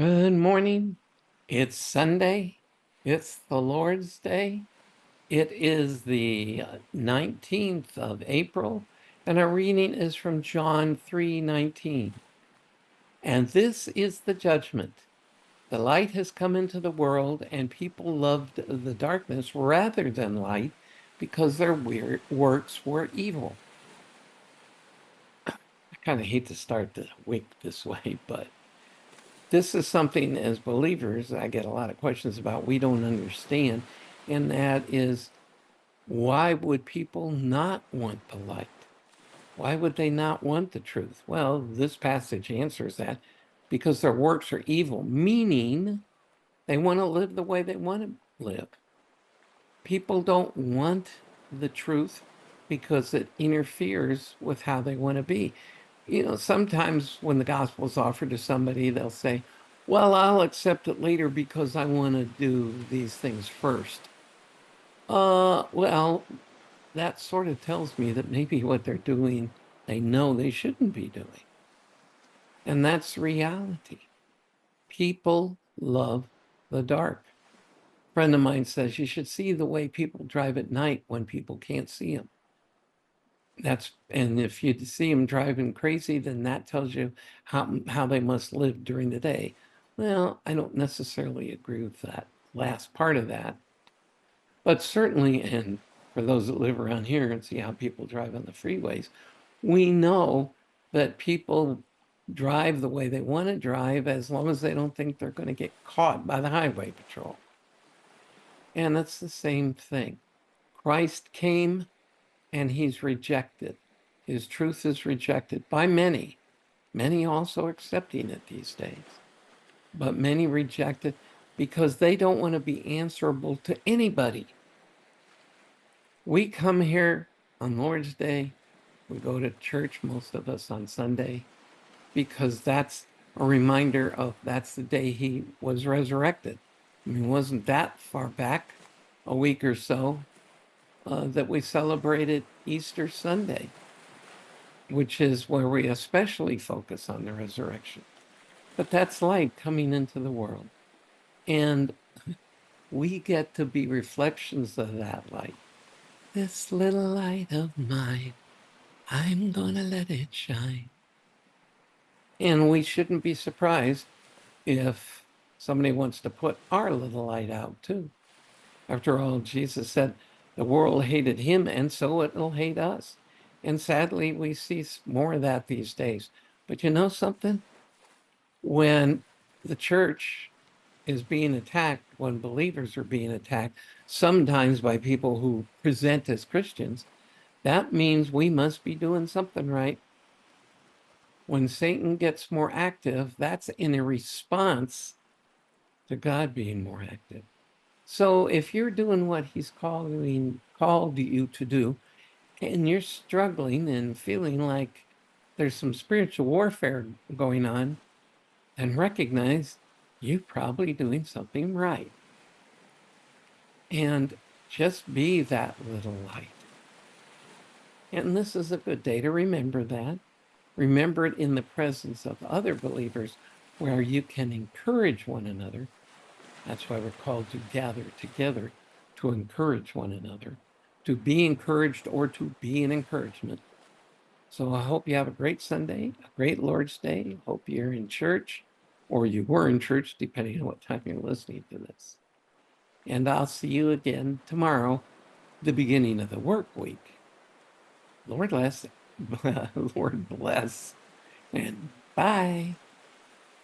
Good morning. It's Sunday. It's the Lord's Day. It is the 19th of April, and our reading is from John 3:19. And this is the judgment. The light has come into the world, and people loved the darkness rather than light because their weird works were evil. I kind of hate to start the week this way, but this is something as believers I get a lot of questions about we don't understand, and that is, why would people not want the light? Why would they not want the truth? Well, this passage answers that because their works are evil, meaning they want to live the way they want to live. People don't want the truth because it interferes with how they want to be. Sometimes when the gospel is offered to somebody, they'll say, well, I'll accept it later because I want to do these things first. Well, that sort of tells me that maybe what they're doing, they know they shouldn't be doing. And that's reality. People love the dark. A friend of mine says you should see the way people drive at night when people can't see them. And if you see them driving crazy, then that tells you how they must live during the day. Well, I don't necessarily agree with that last part of that, but certainly, and for those that live around here and see how people drive on the freeways, we know that people drive the way they want to drive as long as they don't think they're going to get caught by the highway patrol. And it's the same thing. Christ came and he's rejected. His truth is rejected by many, many also accepting it these days. But many reject it because they don't want to be answerable to anybody. We come here on Lord's Day, we go to church, most of us on Sunday, because that's a reminder of that's the day he was resurrected. I mean, wasn't that far back, a week or so, that we celebrated Easter Sunday, which is where we especially focus on the resurrection. But that's light coming into the world. And we get to be reflections of that light. This little light of mine, I'm gonna let it shine. And we shouldn't be surprised if somebody wants to put our little light out too. After all, Jesus said the world hated him, and so it'll hate us. And sadly, we see more of that these days. But you know something? When the church is being attacked, when believers are being attacked, sometimes by people who present as Christians, that means we must be doing something right. When Satan gets more active, that's in a response to God being more active. So if you're doing what he's called you to do, and you're struggling and feeling like there's some spiritual warfare going on, then recognize you're probably doing something right. And just be that little light. And this is a good day to remember that. Remember it in the presence of other believers where you can encourage one another. That's why we're called to gather together to encourage one another, to be encouraged or to be an encouragement. So I hope you have a great Sunday, a great Lord's Day. Hope you're in church or you were in church, depending on what time you're listening to this. And I'll see you again tomorrow, the beginning of the work week. Lord bless, Lord bless, and bye.